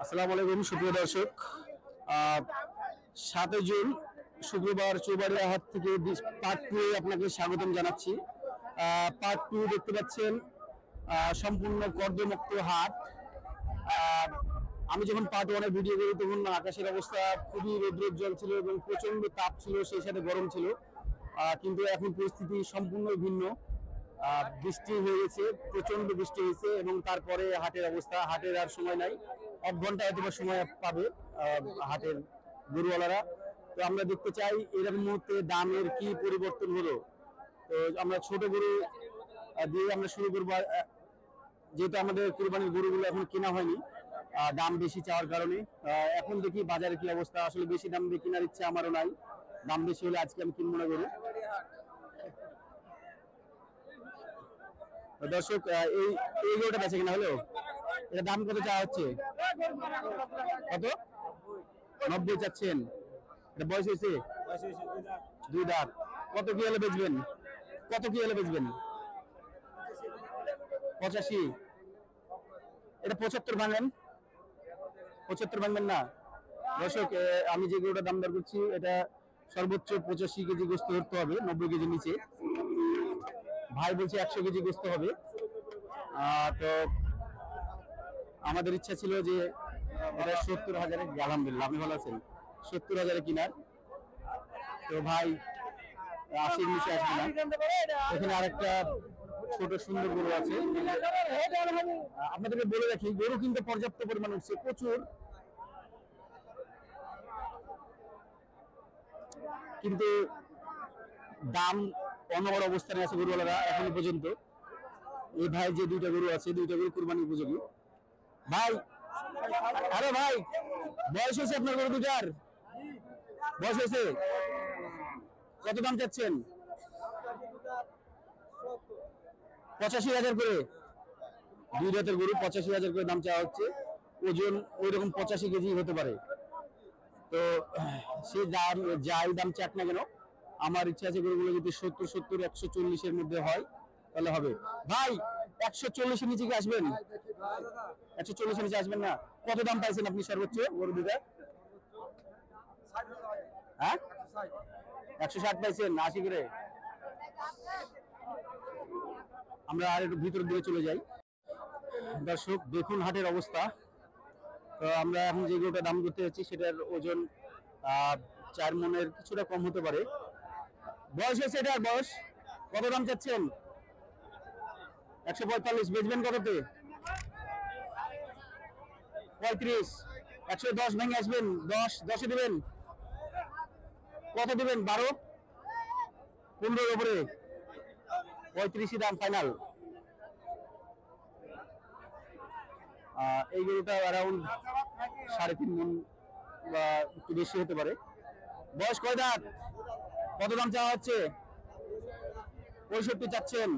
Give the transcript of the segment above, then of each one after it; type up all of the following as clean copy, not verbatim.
আসসালামু আলাইকুম সুপ্রিয় দর্শক। 7 জুন শুক্রবার চৌবাড়িয়া হাট থেকে পার্ট 2 আপনাকে স্বাগতম জানাচ্ছি। পার্ট 2 দেখতে পাচ্ছেন সম্পূর্ণ কর্দমুক্ত হাট। আমি যখন পার্ট 1 এর ভিডিও করি তখন আকাশের অবস্থা খুবই রৌদ্রোজ্জ্বল ছিল এবং প্রচন্ড তাপ ছিল, সেই সাথে গরম ছিল। কিন্তু এখন পরিস্থিতি সম্পূর্ণ ভিন্ন। বৃষ্টি হয়ে গেছে, প্রচন্ড বৃষ্টি হয়েছে এবং তারপরে হাটের অবস্থা, হাটের আর সময় নাই, 1 ঘন্টা হয়তো সময় পাবে হাটের গরুওয়ালারা। তো আমরা দেখতে চাই এর মুহূর্তে দামের কি পরিবর্তন হলো। তো আমরা ছোট গরু দিয়ে আমরা শুরু করবো, যেহেতু আমাদের কুরবানির গরুগুলো এখন কেনা হয়নি দাম বেশি চাওয়ার কারণে। এখন দেখি বাজারে কি অবস্থা, আসলে বেশি দাম দিয়ে কেনার ইচ্ছা আমারও নাই, দাম বেশি হলে আজকে আমি কিনবো না গরু। দর্শক এই গরুটা বেচে কিনা হলো, এটা দাম কত চাওয়া হচ্ছে? কত? 90 চাচ্ছেন। এটা বয়স হয়েছে 2 দাঁত। কত কি হলে বেচবেন? কত কি হলে বেচবেন? 85। এটা 75 ভাঙেন, 75 ভাঙবেন না দর্শক। আমি যে গরুটা দাম দর করছি এটা সর্বোচ্চ 85 কেজি গোস্ত ধরতে হবে, 90 কেজি নিচে। ভাই বলছে 100 কেজি গোস্ত হবে। তো আমাদের ইচ্ছা ছিল যে এটা 70,000-এ, আলহামদুলিল্লাহ আপনি ভালো আছেন, 70,000-এ কিনার। তো ভাই 80-র নিচে আসবে না। এখানে আরেকটা ছোট সুন্দর গরু আছে। আপনাদেরকে বলে রাখি, গরু কিন্তু পর্যাপ্ত পরিমাণ উঠছে, প্রচুর, কিন্তু দাম অনবর অবস্থানে আছে গরুওয়ালারা এখনো পর্যন্ত। এই ভাই যে 2টা গরু আছে, 2টা গরু কুরবানি উপযোগী। ভাই, আরে ভাই, বয়স হয়েছে আপনার গরু 2টার? বয়স হয়েছে? কত দাম চাচ্ছেন? 85,000 করে। 2 দাঁতের গরু 85,000 করে দাম চাওয়া হচ্ছে। ওজন ওই রকম 85 কেজি হতে পারে। তো সে দাম যাই দাম চাক না কেন, আমার ইচ্ছা আছে গরুগুলো যদি 70, 140-এর মধ্যে হয় তাহলে হবে। ভাই 140-এর নিচে কি আসবেন? 140-এর নিচে আসবেন না? কত দাম পাইছেন আপনি সর্বোচ্চ গরু 2টা? হ্যাঁ, 160 পাইছেন, 80 করে। আমরা আর একটু ভিতর দিকে চলে যাই। দর্শক দেখুন হাটের অবস্থা। তো আমরা এখন যে গরুটা দাম করতে যাচ্ছি সেটার ওজন 4 মনের কিছুটা কম হতে পারে। বয়স হয়েছে এটার, বয়স কত দাম চাচ্ছেন? 145। বেচবেন কততে? 35। 110 ভেঙে আসবেন? 10-10-এ দেবেন? কত দেবেন? 12-15-এর উপরে? 35-ই দাম ফাইনাল। এই গরুটা অ্যারাউন্ড 3.5 মন বা একটু বেশি হতে পারে। বয়স কয় দাঁত? কত দাম চাওয়া হচ্ছে? 65 চাচ্ছেন।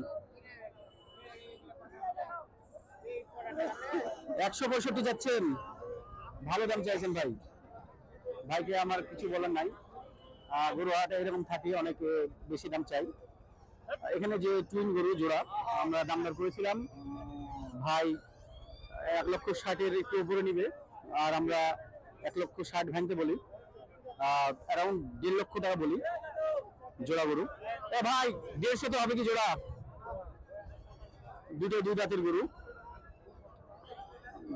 165 যাচ্ছেন, ভালো দাম চাইছেন ভাই। ভাইকে আমার কিছু বলার নাই। গরু হাটে এরকম থাকে, অনেক বেশি দাম চাই। এখানে যে টুইন গরু জোড়া আমরা দাম দর করেছিলাম, ভাই 1,60,000-এর একটু উপরে নিবে, আর আমরা 1,60,000 ভাঙতে বলি, অ্যারাউন্ড 1.5 লক্ষ টাকা বলি জোড়া গরু। ভাই 150 তো হবে কি জোড়া? 2 দাঁতের গরু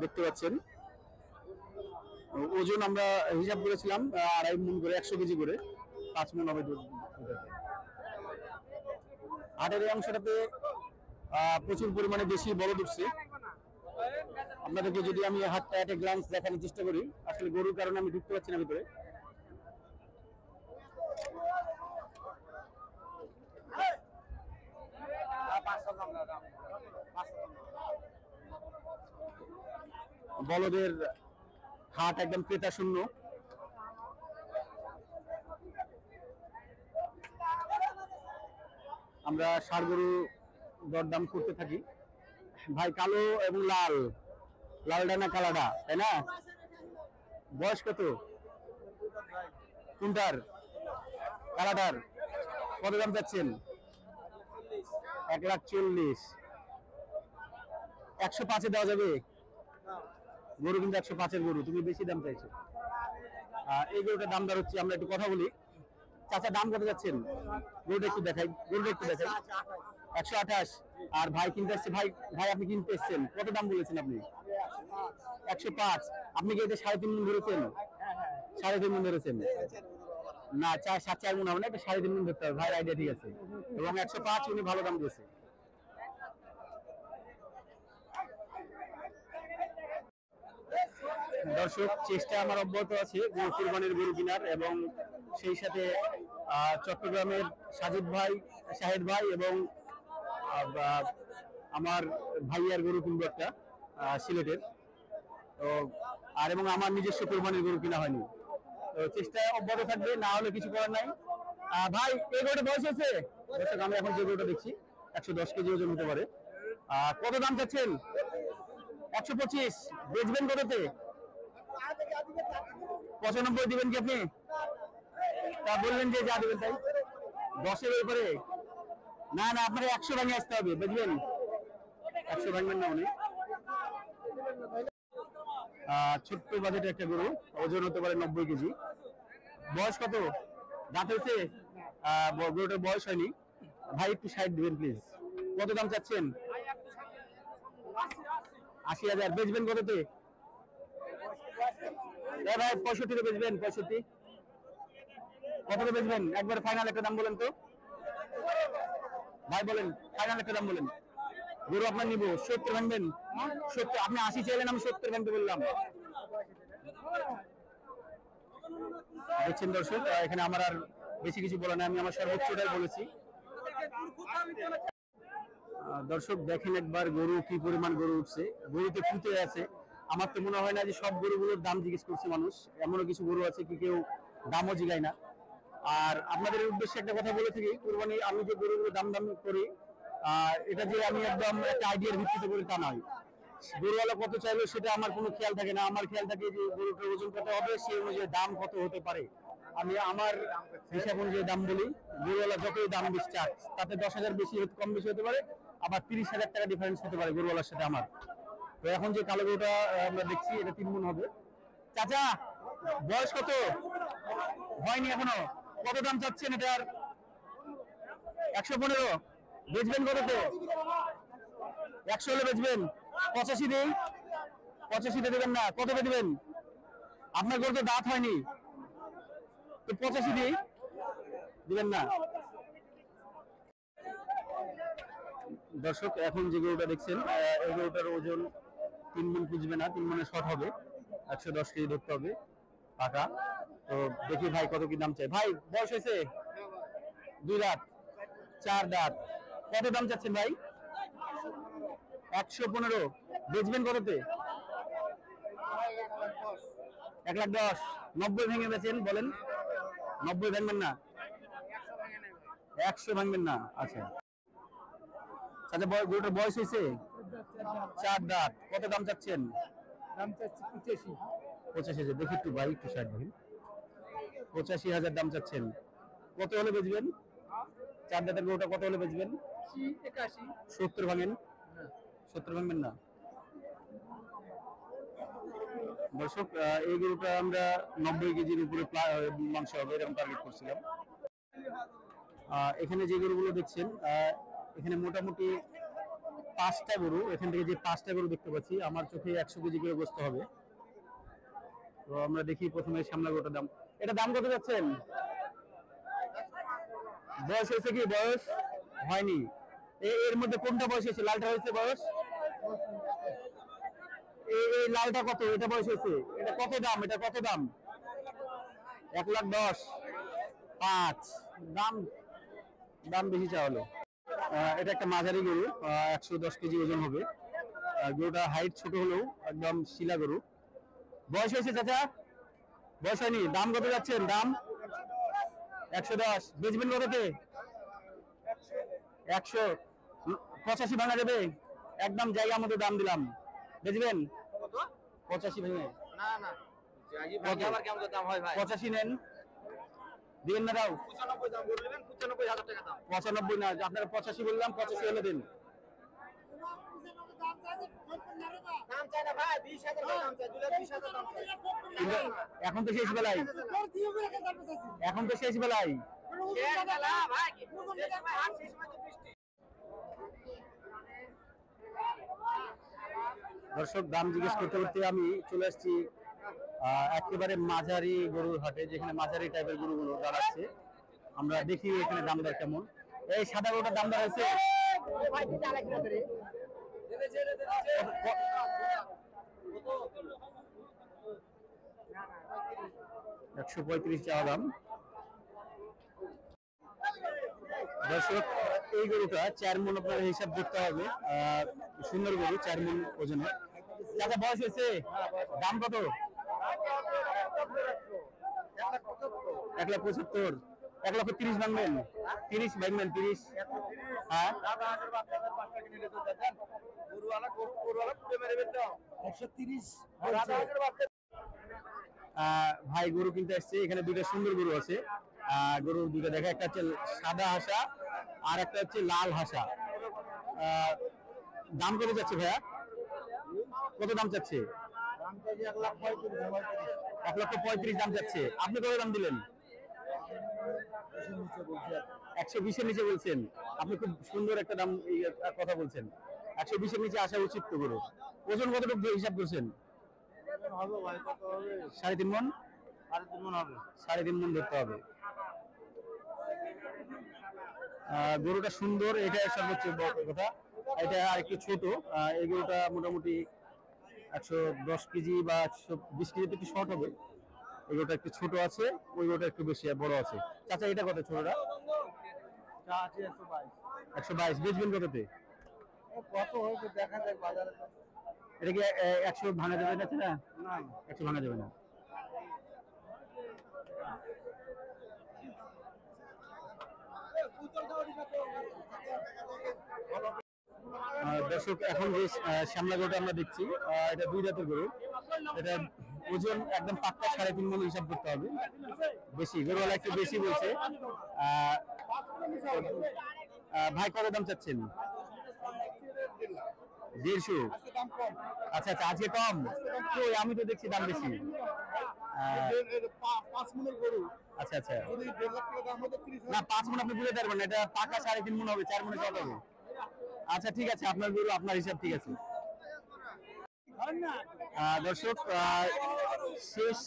দেখতে পাচ্ছেন। ওজন আমরা হিসাব করেছিলাম 2.5 মন করে, 100 কেজি করে, 5 মন হবে। হাটের এই অংশটাতে প্রচুর পরিমাণে বেশি বড় উঠছে। আপনাদেরকে যদি আমি হাতটা একটা গ্লান্স দেখানোর চেষ্টা করি, আসলে গরুর কারণে আমি ঢুকতে পারছি না ভিতরে। বলদের হাট একদম ক্রেতা শূন্য। আমরা ষাঁড় গরু দরদাম করতে থাকি। ভাই কালো এবং লাল, লালটা না কালাটা, তাই না? বয়স কত কোনটার? কালাটার। কত দাম চাচ্ছেন? 1,40,000। 105-এ দেওয়া যাবে? গরু কিন্তু 105-এর গরু, তুমি বেশি দাম চাইছো। এই গরুটার দাম দর হচ্ছে, আমরা একটু কথা বলি। চাচা দাম কত যাচ্ছেন? গরুটা একটু দেখাই, গরুটা একটু দেখাই। 128। আর ভাই কিনতে আসছে, ভাই ভাই আপনি কিনতে এসছেন, কত দাম বলেছেন আপনি? 105। আপনি কি এটা 3.5 মণ ধরেছেন? 3.5 মণ ধরেছেন না, 4 মণ হবে না, এটা 3.5 মণ ধরতে হবে। ভাই আইডিয়া ঠিক আছে, এবং 105 উনি ভালো দাম দিয়েছে। দর্শক, চেষ্টা আমার অব্যাহত আছে গরু কুরবানির গরু কেনার, এবং সেই সাথে চট্টগ্রামের সাজিদ ভাই, শাহেদ ভাই এবং আমার ভাইয়ার গরু কিনবো একটা সিলেটের। তো আর এবং আমার নিজস্ব কুরবানির গরু কিনা হয়নি, তো চেষ্টা অব্যাহত থাকবে, না হলে কিছু করার নাই। ভাই এই গরুটা বয়স হয়েছে? দর্শক, আমি এখন যে গরুটা দেখছি 110 কেজি ওজন হতে পারে। কত দাম চাচ্ছেন? 125। বেচবেন কততে? 95 দিবেন কি আপনি? তা বললেন যে যা দিবেন তাই, 10-এর উপরে না, না আপনার 100 ভাঙে আসতে হবে, বুঝলেন? 100 ভাঙবেন না উনি। ছোট্ট বাজেটের একটা গরু, ওজন হতে পারে 90 কেজি। বয়স কত? দাঁত হয়েছে? গরুটার বয়স হয়নি। ভাই একটু সাইড দিবেন প্লিজ। কত দাম চাচ্ছেন? 80,000। বেচবেন কততে? ভাই 65-তে বেচবেন। 65 কততে বেচবেন? একবার ফাইনাল একটা দাম বলেন তো ভাই, বলেন ফাইনাল একটা দাম বলেন। গরু আপনার নিব, 70 ভাঙবেন? 70? আপনি 80 চাইলেন, আমি 70 ভাঙতে বললাম। দেখছেন দর্শক, এখানে আমার আর বেশি কিছু বলা নাই, আমি আমার সর্বোচ্চটাই বলেছি। দর্শক দেখেন একবার গরু কি পরিমাণ গরু উঠছে, গরুতে ফুটে আছে। আমার তো মনে হয় না যে সব গরুগুলোর দাম জিজ্ঞেস করছে মানুষ, এমনও কিছু গরু আছে কি কেউ দামও জিগায় না। আর আপনাদের উদ্দেশ্যে একটা কথা বলে থাকি, কুরবানি আমি যে গরুগুলো দাম করি, এটা যে আমি একদম একটা আইডিয়ার ভিত্তিতে করি তা নয়। গরুওয়ালা কত চাইলো সেটা আমার কোনো খেয়াল থাকে না, আমার খেয়াল থাকে যে গরুটার ওজন কত হবে, সেই অনুযায়ী দাম কত হতে পারে। আমি আমার হিসাব অনুযায়ী দাম বলি। গরুওয়ালা যতই দাম বেশি চাক, তাতে 10,000 বেশি কম বেশি হতে পারে, আবার 30,000 টাকা ডিফারেন্স হতে পারে গরুওয়ালার সাথে আমার। তো এখন যে কালো গরুটা আমরা দেখছি, এটা 3 মণ হবে। চাচা বয়স কত? হয়নি এখনো। কত দাম চাচ্ছেন এটার? 115। বেচবেন কততে? 100 হলে বেচবেন। 85 দিই। 85-তে দেবেন না? কত দেবেন? আপনার গরু তো দাঁত হয়নি, তো 85 দিই, দিবেন না? দর্শক, এখন যে গরুটা দেখছেন, এই গরুটার ওজন 3 মণ পুজবে না, 3 মণের শর্ট হবে, 110 কেজি ধরতে হবে পাকা। তো দেখি ভাই কত কি দাম চাই। ভাই বয়স হয়েছে? 2 দাঁত, 4 দাঁত। কত দাম চাচ্ছেন ভাই? 115। বেচবেন কততে? 1,10,000। 90 ভেঙে বেচেন, বলেন। 90 ভাঙবেন না? 100 ভাঙবেন না? আচ্ছা আচ্ছা, গরুটার বয়স হয়েছে? 4 দাঁত। কত দাম চাচ্ছেন? দাম চাচ্ছি 85। 85,000। দেখি একটু ভাই, একটু সাইড দেখেন। 85,000 দাম চাচ্ছেন। কত হলে বেচবেন? 4 দাঁতের গরুটা কত হলে বেচবেন? 81। 70 ভাঙেন? 70 ভাঙবেন না? দর্শক, এই গরুটা আমরা 90 কেজির উপরে মাংস হবে এরকম টার্গেট করছিলাম। এখানে যে গরুগুলো দেখছেন, এখানে মোটামুটি 5টা গরু, এখান থেকে যে 5টা গরু দেখতে পাচ্ছি, আমার চোখে 100 কেজি করে গোস্ত হবে। তো আমরা দেখি প্রথমে সামনে গরুটার দাম। এটা দাম কত যাচ্ছেন? বয়স হয়েছে কি? বয়স হয়নি। এর মধ্যে কোনটা বয়স হয়েছে? লালটা হয়েছে বয়স? এই লালটা কত? এটা বয়স হয়েছে। এটা কত দাম? এটা কত দাম? 1,10,000। 5 দাম, দাম বেশি চাওয়া হলো। এটা একটা মাঝারি গরু, 110 কেজি ওজন হবে। গরুটা হাইট ছোট হলেও একদম শিলা গরু। বয়স হয়েছে চাচা? বয়স হয়নি। দাম কত যাচ্ছেন? দাম 110। বেচবেন কততে? 100। 85 ভাঙা যাবে? একদম জায়গা মতো দাম দিলাম, বেচবেন? 85 ভেঙে? না না, 85 নেন, দিবেন না? দাও 95 দাম বললেন, 95,000 টাকা দাম। 95 না, আপনারা 85 বললাম, 85 হলে দিন। এখন তো শেষ বেলায়, এখন তো শেষ বেলায়। দর্শক, দাম জিজ্ঞেস করতে করতে আমি চলে আসছি একেবারে মাঝারি গরুর হাটে, যেখানে মাঝারি টাইপের গরুগুলো দাঁড়াচ্ছে। আমরা দেখি এখানে দাম দর কেমন। এই সাদা গরুটার দাম দর আছে 135 চাওয়া দাম। দর্শক, এই গরুটা 4 মণ আপনার হিসাব করতে হবে। সুন্দর গরু, 4 মণ ওজনের। চাচা বয়স হয়েছে? দাম কত? 1,75,000। 1,30,000 ভাঙবেন? 30 ভাঙবেন? 30? হ্যাঁ, ভাই গরু কিনতে আসছে। এখানে দুইটা সুন্দর গরু আছে। গরুর দুইটা দেখা, একটা হচ্ছে সাদা হাসা আর একটা হচ্ছে লাল হাসা। দাম কত যাচ্ছে ভাইয়া? কত দাম চাচ্ছে? 1,35,000 দাম যাচ্ছে। আপনি কত দাম দিলেন? 120-এর নিচে বলছেন। আপনি খুব সুন্দর একটা দাম কথা বলছেন। 120-এর নিচে আসা উচিত তো গরু। ওজন কতটুকু হিসাব করছেন? 3.5 মণ। 3.5 মণ ধরতে হবে। গরুটা সুন্দর, এটা সর্বোচ্চ বড় কথা। এটা আর একটু ছোট। এই গরুটা মোটামুটি 110 কেজি বা 120 কেজি একটু শর্ট হবে। এই গরুটা একটু ছোট আছে, ওই গরুটা একটু বেশি বড় আছে। চাচা, এটা কত ছোটটা? 122। বেচবেন কততে? কত হয়েছে দেখা যায় বাজারে। এটা কি 100 ভাঙা যাবে না? না, 100 ভাঙা যাবে না। দর্শক, এখন যে শ্যামলা গরুটা আমরা দেখছি, এটা 2 জাতের গরু। এটা ওজন একদম পাক্কা 3.5 মণ হিসাব করতে হবে। বেশি গরুওয়ালা একটু বেশি বলছে। ভাই কত দাম চাচ্ছেন? 150। আচ্ছা আচ্ছা, আজকে কম। আমি তো দেখছি দাম বেশি। 5 মণের গরু। আচ্ছা আচ্ছা, না 5 মণ আপনি বুঝে পারবেন না। এটা পাকা 3.5 মণ হবে, 4 মণে কত হবে? আচ্ছা ঠিক আছে, আপনার গরু আপনার হিসাব, ঠিক আছে। দর্শক, শেষ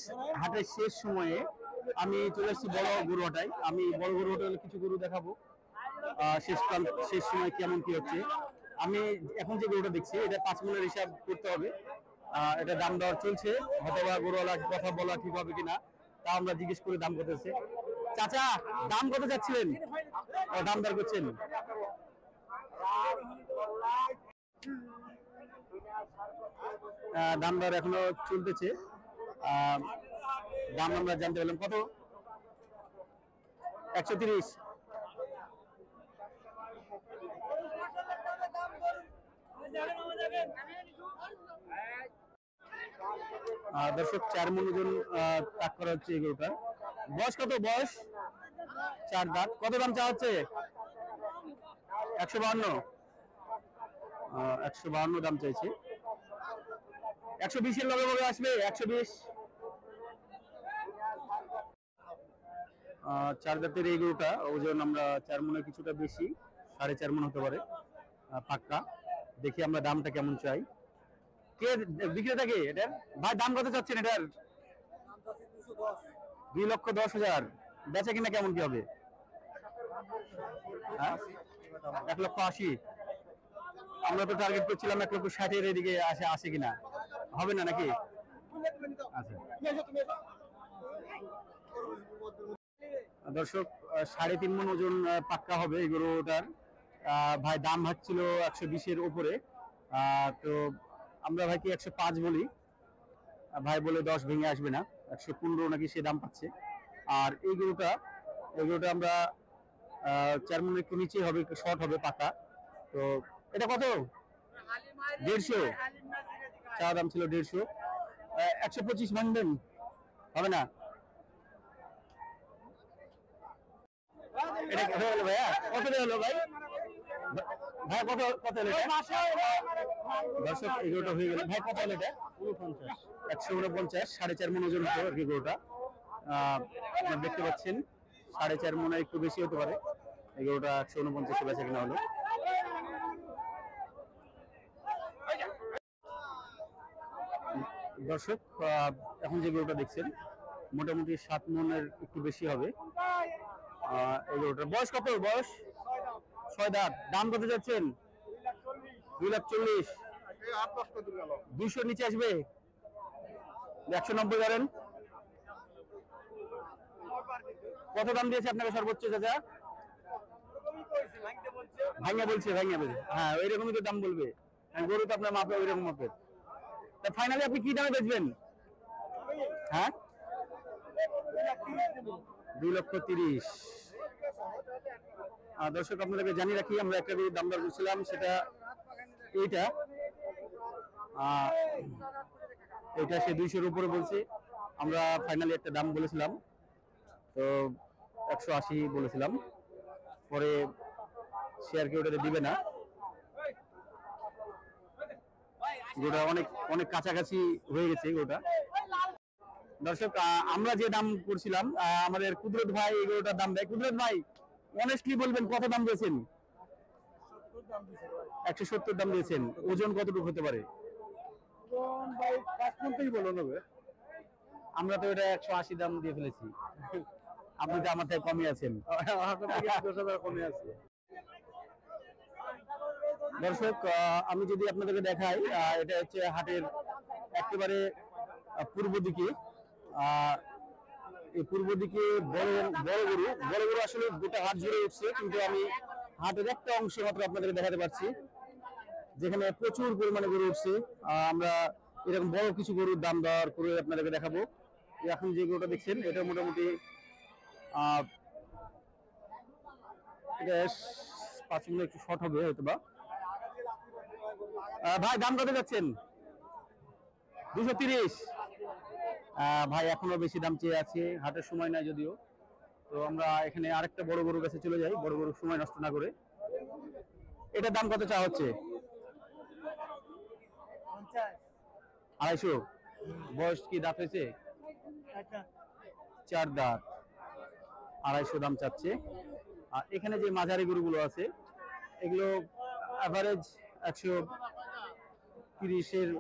হাটের শেষ সময়ে আমি চলে এসেছি বড় গরু হাটায়। আমি বড় গরু হাটায় কিছু গরু দেখাবো শেষ সময় কেমন কি হচ্ছে। আমি এখন যে গরুটা দেখছি, এটা 5 মণের হিসাব করতে হবে। এটা দাম দেওয়ার চলছে, অথবা গরুওয়ালা কথা বলা ঠিক হবে কিনা তা আমরা জিজ্ঞেস করে দাম কত হচ্ছে। চাচা, দাম কত যাচ্ছিলেন? দাম দর করছেন? দাম দর এখনো চলতেছে। দাম আমরা জানতে পারলাম কত? 130। দর্শক, 4 মণ ওজন তাক করা হচ্ছে এই গরুটার। বয়স কত? বয়স 4 দাঁত। কত দাম চাওয়া হচ্ছে? 152। 152 দাম চাইছে। 120-এর লগে লগে আসবে। 120। 4 দাঁতের এই গরুটা ওজন আমরা 4 মণের কিছুটা বেশি, 4.5 মণ হতে পারে পাক্কা। দেখি আমরা দামটা কেমন চাই। কে বিক্রেতা কে এটার? ভাই দাম কত চাচ্ছেন এটার? 2,10,000। বেচা কিনা কেমন কি হবে? 1,80,000। আমরা তো টার্গেট করছিলাম 1,60,000-এর এদিকে আসে কিনা। হবে না নাকি? আচ্ছা দর্শক, 3.5 মণ ওজন পাক্কা হবে এই গরুটার। ভাই দাম হচ্ছিল 120-এর উপরে। তো আমরা ভাইকে 105 বলি। ভাই বলে 10 ভেঙে আসবে না। 115 নাকি সে দাম পাচ্ছে। আর এই গরুটা আমরা 4 মণের একটু নিচে হবে, একটু শর্ট হবে পাকা। তো এটা কত? 150। চা দাম ছিল 150। 125 ভাঙবেন? হবে না? এটা হলো ভাইয়া, কত হলো ভাই? ভাই কত কত হলো এটা? দর্শক এই গরুটা হয়ে গেল। ভাই কত হলো এটা? 149 4.5 মন ওজন হতো আর কি গরুটা। আপনারা দেখতে পাচ্ছেন 4.5 মনে একটু বেশি হতে পারে। এই গরুটা 149 বেচা কিনা হলো। দর্শক এখন যে গরুটা দেখছেন মোটামুটি 7 মনের একটু বেশি হবে। এই গরুটার বয়স কত? বয়স 6 দাঁত। দাম কত যাচ্ছেন? 2,40,000। 200 নিচে আসবে? 190 করেন। কত দাম দিয়েছে আপনাকে সর্বোচ্চ চাচা? ভাঙা বলছে হ্যাঁ ওইরকমই তো দাম বলবে, গরু তো আপনার মাপে ওইরকম মাপের। তা ফাইনালি আপনি কি দামে বেচবেন? হ্যাঁ 2,30,000। দর্শক আপনাদেরকে জানিয়ে রাখি আমরা একটা গরুর দাম দর করছিলাম, সেটা এইটা এটা সে 200-র উপরে বলছে। আমরা ফাইনালি একটা দাম বলেছিলাম, তো 180 বলেছিলাম, পরে শেয়ার কেউ ওটা দিবে না। গোটা অনেক অনেক কাছাকাছি হয়ে গেছে গোটা। দর্শক আমরা যে দাম করছিলাম আমাদের কুদরত ভাই এই গরুটার দাম দেয়। কুদরত ভাই অনেস্টলি বলবেন কত দাম দিয়েছেন? 170 দাম দিয়েছেন। ওজন কতটুকু হতে পারে? আমরা তো এটা 180 দাম দিয়ে ফেলেছি, আপনি তো আমার থেকে কমই আছেন। কমে আছে। দর্শক আমি যদি আপনাদেরকে দেখাই, এটা হচ্ছে হাটের একেবারে পূর্ব দিকে। এই পূর্ব দিকে বড় গরু আসলে গোটা হাট জুড়ে উঠছে, কিন্তু আমি হাটের একটা অংশ মাত্র আপনাদেরকে দেখাতে পারছি যেখানে প্রচুর পরিমাণে গরু উঠছে। আমরা এরকম বড় কিছু গরুর দাম দর করে আপনাদেরকে দেখাবো। এখন যে গরুটা দেখছেন এটা মোটামুটি 5 মিনিট একটু শর্ট হবে হয়তো বা। ভাই দাম কত যাচ্ছেন? 230। ভাই এখনো বেশি দাম চেয়ে আছে, হাটের সময় নাই যদিও। তো আমরা এখানে আরেকটা বড় গরুর কাছে চলে যাই, বড় গরুর সময় নষ্ট না করে। এটার দাম কত চা হচ্ছে? 250। বয়স কি দাঁত হয়েছে? 4 দাঁত। 250 দাম চাচ্ছে। আর এখানে যে মাঝারি গরুগুলো আছে এগুলো অ্যাভারেজ 130-এর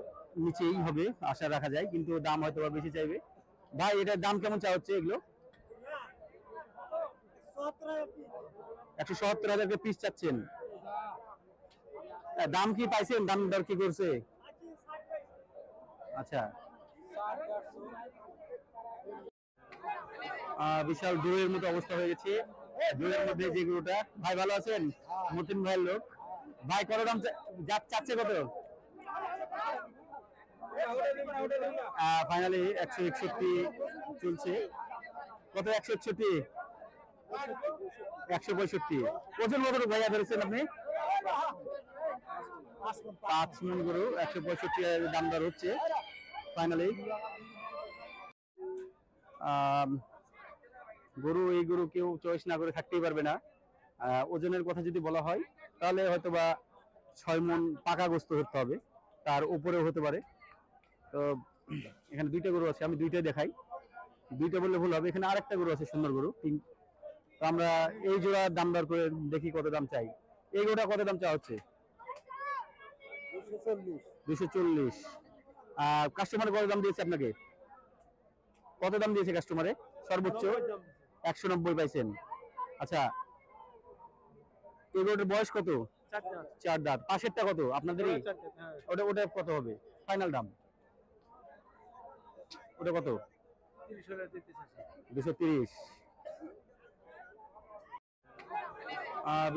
নিচেই হবে আশা রাখা যায়, কিন্তু দাম হয়তো বেশি চাইবে। ভাই এটার দাম কেমন চা হচ্ছে এগুলো? 170,000 পিস চাচ্ছেন। দাম কি পাইছেন? দাম দর কি করছে? আচ্ছা বিশাল দূরের মতো অবস্থা হয়ে গেছে। দূরের মধ্যে যে গরুটা। ভাই ভালো আছেন? মতিন ভাইয়ের লোক। ভাই কত দাম চাচ্ছে? কত ফাইনালি? 161 চলছে। কত? 161, 165। ওজন কত ভাইয়া ধরেছেন আপনি? 5 মন গরু 165 দাম দর হচ্ছে ফাইনালি। গরু এই গরু কেউ চয়েস না করে থাকতেই পারবে না। ওজনের কথা যদি বলা হয় তাহলে হয়তো বা 6 মন পাকা গোস্ত ধরতে হবে, তার উপরেও হতে পারে। তো এখানে দুইটা গরু আছে, আমি দুইটাই দেখাই। দুইটা বললে ভুল হবে, এখানে আরেকটা গরু আছে সুন্দর গরু। তো আমরা এই জোড়া দাম দর করে দেখি কত দাম চাই। এই গরুটা কত দাম চাওয়া হচ্ছে? 240। কাস্টমার কত দাম দিয়েছে আপনাকে? কত দাম দিয়েছে কাস্টমারে? সর্বোচ্চ 190 পাইছেন। আচ্ছা এই গরুটার বয়স কত? 4 দাঁত। পাশেরটা কত আপনাদেরই? ওটা ওটা কত হবে ফাইনাল দাম? ওটা কত? 230।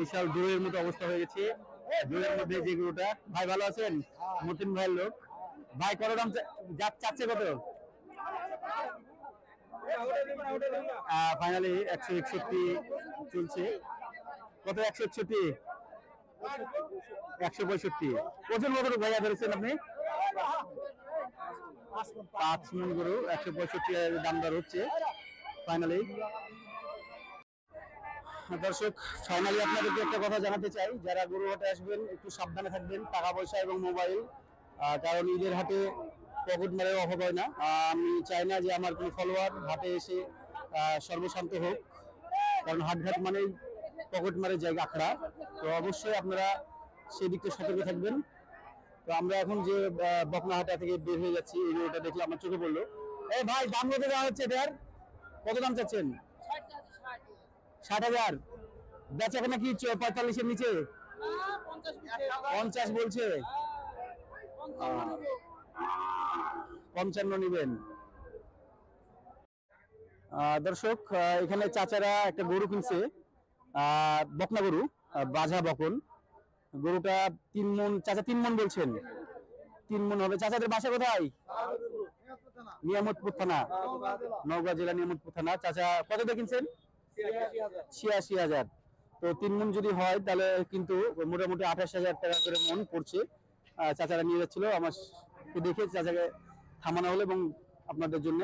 বিশাল দূরের মতো অবস্থা হয়ে গেছে। দূরের মধ্যে যে গরুটা। ভাই ভালো আছেন? মতিন ভাইয়ের লোক। ভাই কত দাম চাচ্ছে? কত ফাইনালি? 161 চলছে। কত? 161, 165। ওজন কত ভাইয়া ধরেছেন আপনি? 5 মন গরু 165 দাম দর হচ্ছে ফাইনালি। দর্শক, ফাইনালি আপনাদেরকে একটা কথা জানাতে চাই, যারা গরু হাটে আসবেন একটু সাবধানে থাকবেন, টাকা পয়সা এবং মোবাইল, কারণ ঈদের হাটে পকেট মারের অভাব হয় না। আমি চাই না যে আমার কোনো ফলোয়ার হাটে এসে সর্বশান্ত হোক, কারণ হাটঘাট মানেই পকেট মারের জায়গা আখড়া। তো অবশ্যই আপনারা সেই দিকটা সতর্ক থাকবেন। তো আমরা এখন যে বকনাহাটা থেকে বের হয়ে যাচ্ছি, এই গরুটা দেখলে আমার চোখে পড়লো। এই ভাই, দাম কত দেওয়া হচ্ছে এটার? কত দাম চাচ্ছেন? 60,000। বেচা কেনা কি 45-এর নিচে? 50 বলছে। 55 নিবেন। দর্শক, এখানে চাচারা একটা গরু কিনছে, বকনা গরু, বাঝা বকন। গরুটা 3 মণ, চাচা 3 মণ বলছেন। 3 মণ হবে। চাচাদের বাসা কোথায়? নিয়ামতপুর থানা, নওগাঁ জেলা, নিয়ামতপুর থানা। চাচা কত দিয়ে কিনছেন? 86,000। তো 3 মণ যদি হয় তাহলে কিন্তু মোটামুটি 28,000 টাকা করে মণ পড়ছে। চাচারা নিয়ে যাচ্ছিল, আমার দেখে চাচাকে থামানো হলো এবং আপনাদের জন্য,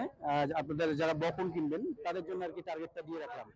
আপনাদের যারা বকন কিনবেন তাদের জন্য আর কি টার্গেটটা দিয়ে রাখলাম।